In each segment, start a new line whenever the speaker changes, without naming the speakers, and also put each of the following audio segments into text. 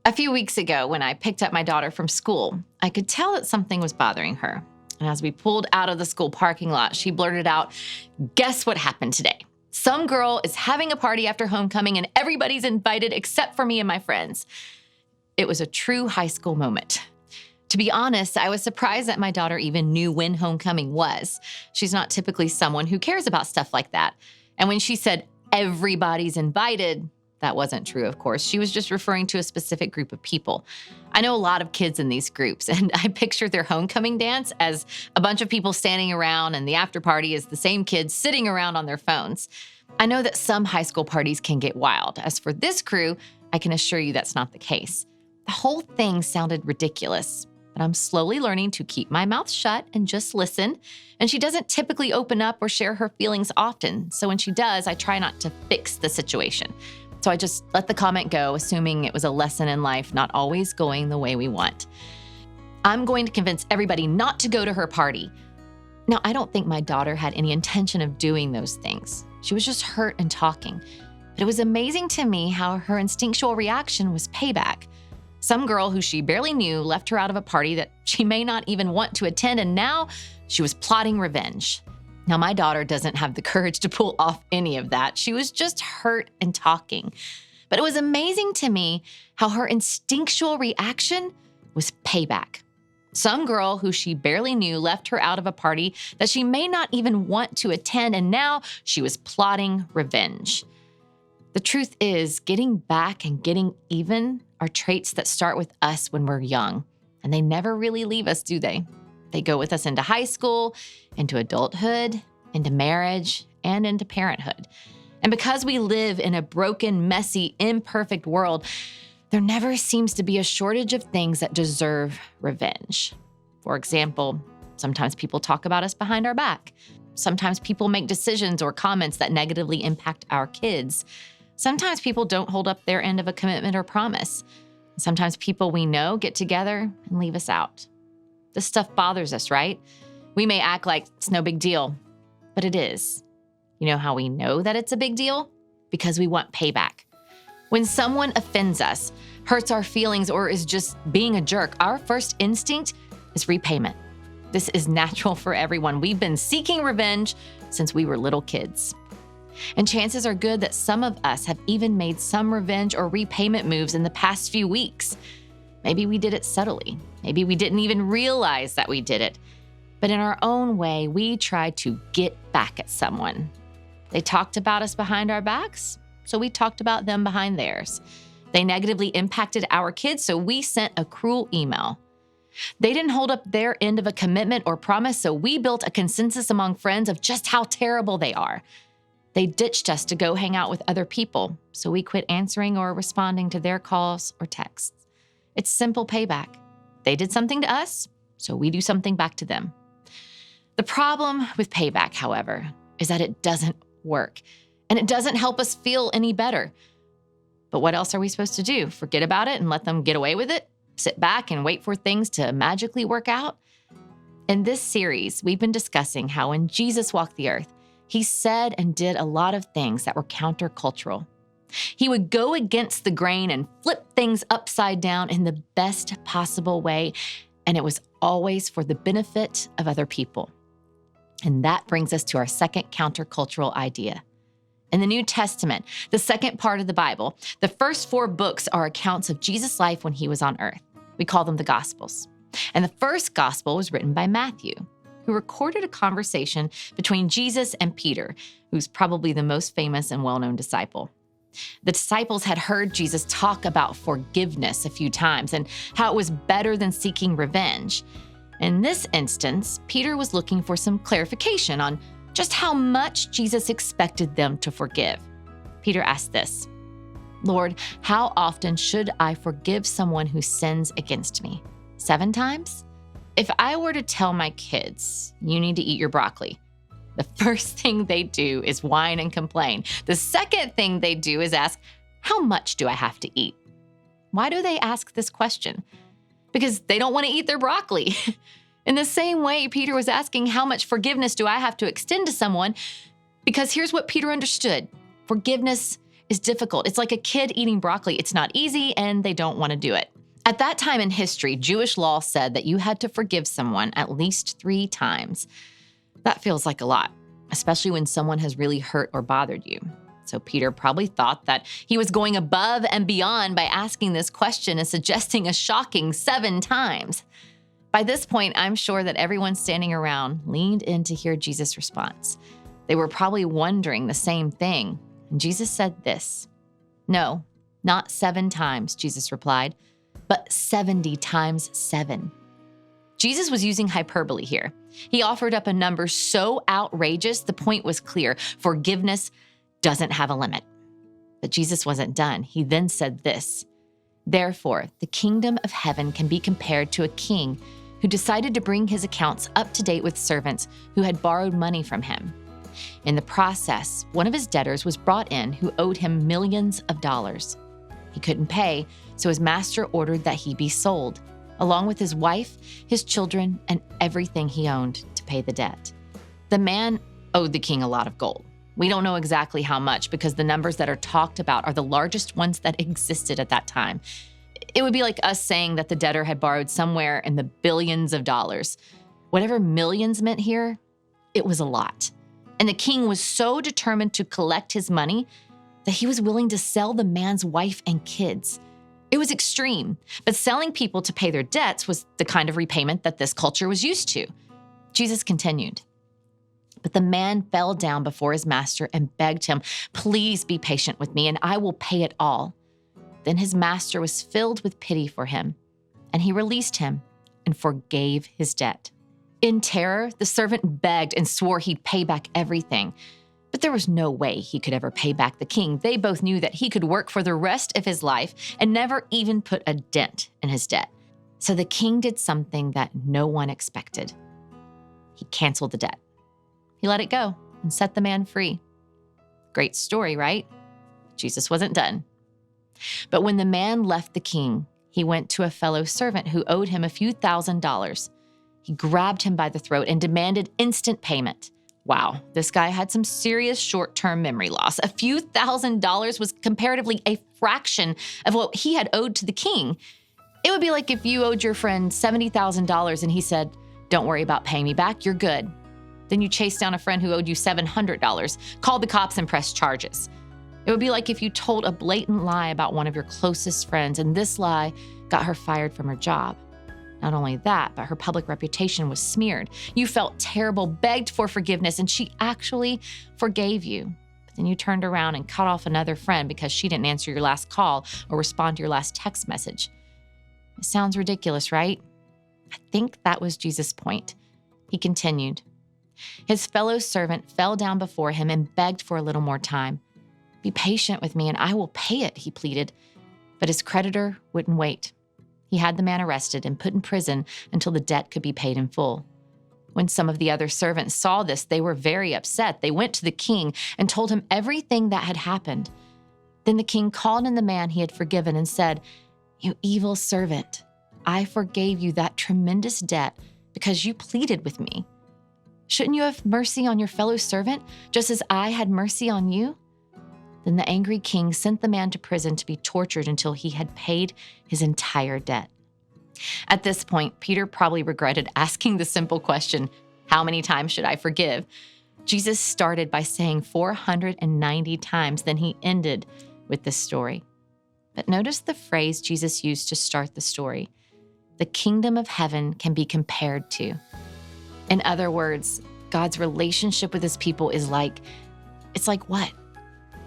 A few weeks ago, when I picked up my daughter from school, I could tell that something was bothering her. And as we pulled out of the school parking lot, she blurted out, "Guess what happened today? Some girl is having a party after homecoming and everybody's invited except for me and my friends." It was a true high school moment. To be honest, I was surprised that my daughter even knew when homecoming was. She's not typically someone who cares about stuff like that. And when she said, "Everybody's invited," that wasn't true, of course. She was just referring to a specific group of people. I know a lot of kids in these groups, and I picture their homecoming dance as a bunch of people standing around, and the after party is the same kids sitting around on their phones. I know that some high school parties can get wild. As for this crew, I can assure you that's not the case. The whole thing sounded ridiculous, but I'm slowly learning to keep my mouth shut and just listen. And she doesn't typically open up or share her feelings often. So when she does, I try not to fix the situation. So I just let the comment go, assuming it was a lesson in life, not always going the way we want. I'm going to convince everybody not to go to her party. Now, I don't think my daughter had any intention of doing those things. She was just hurt and talking. But it was amazing to me how her instinctual reaction was payback. Some girl who she barely knew left her out of a party that she may not even want to attend, and now she was plotting revenge. Now, my daughter doesn't have the courage to pull off any of that. She was just hurt and talking. But it was amazing to me how her instinctual reaction was payback. Some girl who she barely knew left her out of a party that she may not even want to attend, and now she was plotting revenge. The truth is, getting back and getting even are traits that start with us when we're young, and they never really leave us, do they? They go with us into high school, into adulthood, into marriage, and into parenthood. And because we live in a broken, messy, imperfect world, there never seems to be a shortage of things that deserve revenge. For example, sometimes people talk about us behind our back. Sometimes people make decisions or comments that negatively impact our kids. Sometimes people don't hold up their end of a commitment or promise. Sometimes people we know get together and leave us out. This stuff bothers us, right? We may act like it's no big deal, but it is. You know how we know that it's a big deal? Because we want payback. When someone offends us, hurts our feelings, or is just being a jerk, our first instinct is repayment. This is natural for everyone. We've been seeking revenge since we were little kids. And chances are good that some of us have even made some revenge or repayment moves in the past few weeks. Maybe we did it subtly. Maybe we didn't even realize that we did it. But in our own way, we tried to get back at someone. They talked about us behind our backs, so we talked about them behind theirs. They negatively impacted our kids, so we sent a cruel email. They didn't hold up their end of a commitment or promise, so we built a consensus among friends of just how terrible they are. They ditched us to go hang out with other people, so we quit answering or responding to their calls or texts. It's simple payback. They did something to us, so we do something back to them. The problem with payback, however, is that it doesn't work, and it doesn't help us feel any better. But what else are we supposed to do? Forget about it and let them get away with it? Sit back and wait for things to magically work out? In this series, we've been discussing how when Jesus walked the earth, he said and did a lot of things that were countercultural. He would go against the grain and flip things upside down in the best possible way, and it was always for the benefit of other people. And that brings us to our second countercultural idea. In the New Testament, the second part of the Bible, the first 4 books are accounts of Jesus' life when he was on earth. We call them the Gospels. And the first gospel was written by Matthew, who recorded a conversation between Jesus and Peter, who's probably the most famous and well-known disciple. The disciples had heard Jesus talk about forgiveness a few times and how it was better than seeking revenge. In this instance, Peter was looking for some clarification on just how much Jesus expected them to forgive. Peter asked this, "Lord, how often should I forgive someone who sins against me? 7 times? If I were to tell my kids, you need to eat your broccoli, the first thing they do is whine and complain. The second thing they do is ask, how much do I have to eat? Why do they ask this question? Because they don't want to eat their broccoli. In the same way, Peter was asking, how much forgiveness do I have to extend to someone? Because here's what Peter understood. Forgiveness is difficult. It's like a kid eating broccoli. It's not easy and they don't want to do it. At that time in history, Jewish law said that you had to forgive someone at least 3 times. That feels like a lot, especially when someone has really hurt or bothered you. So Peter probably thought that he was going above and beyond by asking this question and suggesting a shocking 7 times. By this point, I'm sure that everyone standing around leaned in to hear Jesus' response. They were probably wondering the same thing. And Jesus said this. "No, not 7 times," Jesus replied, "but 70 times 7. Jesus was using hyperbole here. He offered up a number so outrageous, the point was clear. Forgiveness doesn't have a limit. But Jesus wasn't done. He then said this, "Therefore, the kingdom of heaven can be compared to a king who decided to bring his accounts up to date with servants who had borrowed money from him. In the process, one of his debtors was brought in who owed him millions of dollars. He couldn't pay, so his master ordered that he be sold, along with his wife, his children, and everything he owned to pay the debt. The man owed the king a lot of gold. We don't know exactly how much because the numbers that are talked about are the largest ones that existed at that time. It would be like us saying that the debtor had borrowed somewhere in the billions of dollars. Whatever millions meant here, it was a lot. And the king was so determined to collect his money that he was willing to sell the man's wife and kids. It was extreme, but selling people to pay their debts was the kind of repayment that this culture was used to. Jesus continued. But the man fell down before his master and begged him, "Please be patient with me and I will pay it all." Then his master was filled with pity for him, and he released him and forgave his debt. In terror, the servant begged and swore he'd pay back everything. But there was no way he could ever pay back the king. They both knew that he could work for the rest of his life and never even put a dent in his debt. So the king did something that no one expected. He canceled the debt. He let it go and set the man free. Great story, right? Jesus wasn't done. But when the man left the king, he went to a fellow servant who owed him a few $1,000s. He grabbed him by the throat and demanded instant payment. Wow, this guy had some serious short-term memory loss. A few $1,000s was comparatively a fraction of what he had owed to the king. It would be like if you owed your friend $70,000 and he said, "Don't worry about paying me back, you're good." Then you chased down a friend who owed you $700, called the cops and pressed charges. It would be like if you told a blatant lie about one of your closest friends and this lie got her fired from her job. Not only that, but her public reputation was smeared. You felt terrible, begged for forgiveness, and she actually forgave you. But then you turned around and cut off another friend because she didn't answer your last call or respond to your last text message. It sounds ridiculous, right? I think that was Jesus' point. He continued. His fellow servant fell down before him and begged for a little more time. "Be patient with me and I will pay it," he pleaded. But his creditor wouldn't wait. He had the man arrested and put in prison until the debt could be paid in full. When some of the other servants saw this, they were very upset. They went to the king and told him everything that had happened. Then the king called in the man he had forgiven and said, "You evil servant, I forgave you that tremendous debt because you pleaded with me. Shouldn't you have mercy on your fellow servant, just as I had mercy on you?" Then the angry king sent the man to prison to be tortured until he had paid his entire debt. At this point, Peter probably regretted asking the simple question, "How many times should I forgive?" Jesus started by saying 490 times, then he ended with this story. But notice the phrase Jesus used to start the story. The kingdom of heaven can be compared to. In other words, God's relationship with his people is like what?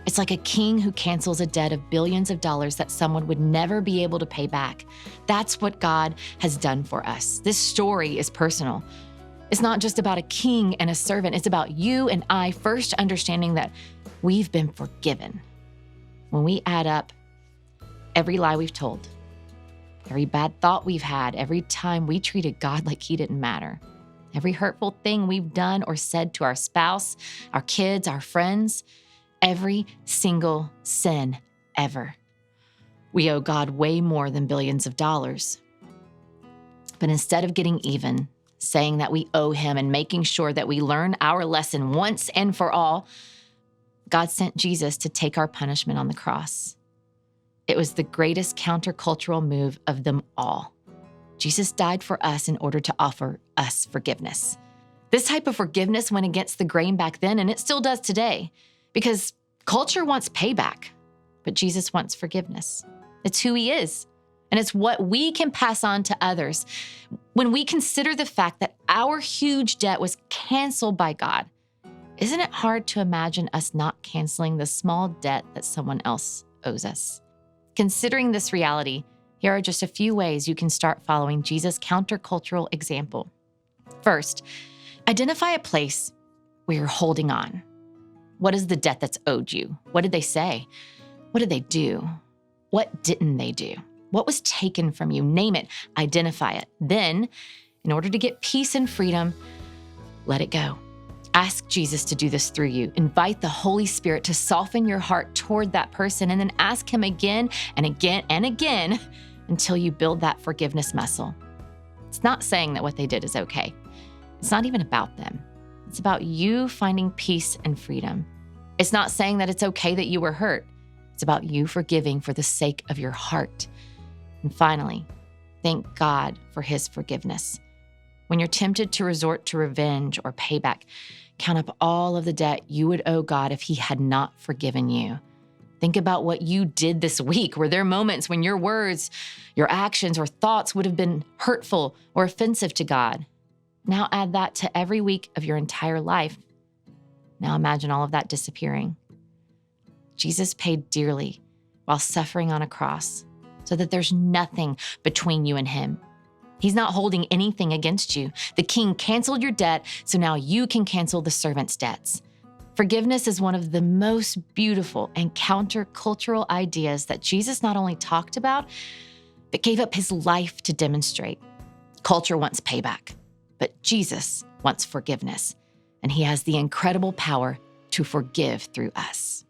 It's like a king who cancels a debt of billions of dollars that someone would never be able to pay back. That's what God has done for us. This story is personal. It's not just about a king and a servant. It's about you and I first understanding that we've been forgiven. When we add up every lie we've told, every bad thought we've had, every time we treated God like he didn't matter, every hurtful thing we've done or said to our spouse, our kids, our friends, every single sin ever. We owe God way more than billions of dollars. But instead of getting even, saying that we owe him and making sure that we learn our lesson once and for all, God sent Jesus to take our punishment on the cross. It was the greatest countercultural move of them all. Jesus died for us in order to offer us forgiveness. This type of forgiveness went against the grain back then, and it still does today, because culture wants payback, but Jesus wants forgiveness. It's who he is, and it's what we can pass on to others. When we consider the fact that our huge debt was canceled by God, isn't it hard to imagine us not canceling the small debt that someone else owes us? Considering this reality, here are just a few ways you can start following Jesus' countercultural example. First, identify a place where you're holding on. What is the debt that's owed you? What did they say? What did they do? What didn't they do? What was taken from you? Name it, identify it. Then, in order to get peace and freedom, let it go. Ask Jesus to do this through you. Invite the Holy Spirit to soften your heart toward that person, and then ask him again and again and again until you build that forgiveness muscle. It's not saying that what they did is okay. It's not even about them. It's about you finding peace and freedom. It's not saying that it's okay that you were hurt. It's about you forgiving for the sake of your heart. And finally, thank God for his forgiveness. When you're tempted to resort to revenge or payback, count up all of the debt you would owe God if he had not forgiven you. Think about what you did this week. Were there moments when your words, your actions, or thoughts would have been hurtful or offensive to God? Now add that to every week of your entire life. Now imagine all of that disappearing. Jesus paid dearly while suffering on a cross so that there's nothing between you and him. He's not holding anything against you. The king canceled your debt, so now you can cancel the servant's debts. Forgiveness is one of the most beautiful and countercultural ideas that Jesus not only talked about, but gave up his life to demonstrate. Culture wants payback, but Jesus wants forgiveness, and he has the incredible power to forgive through us.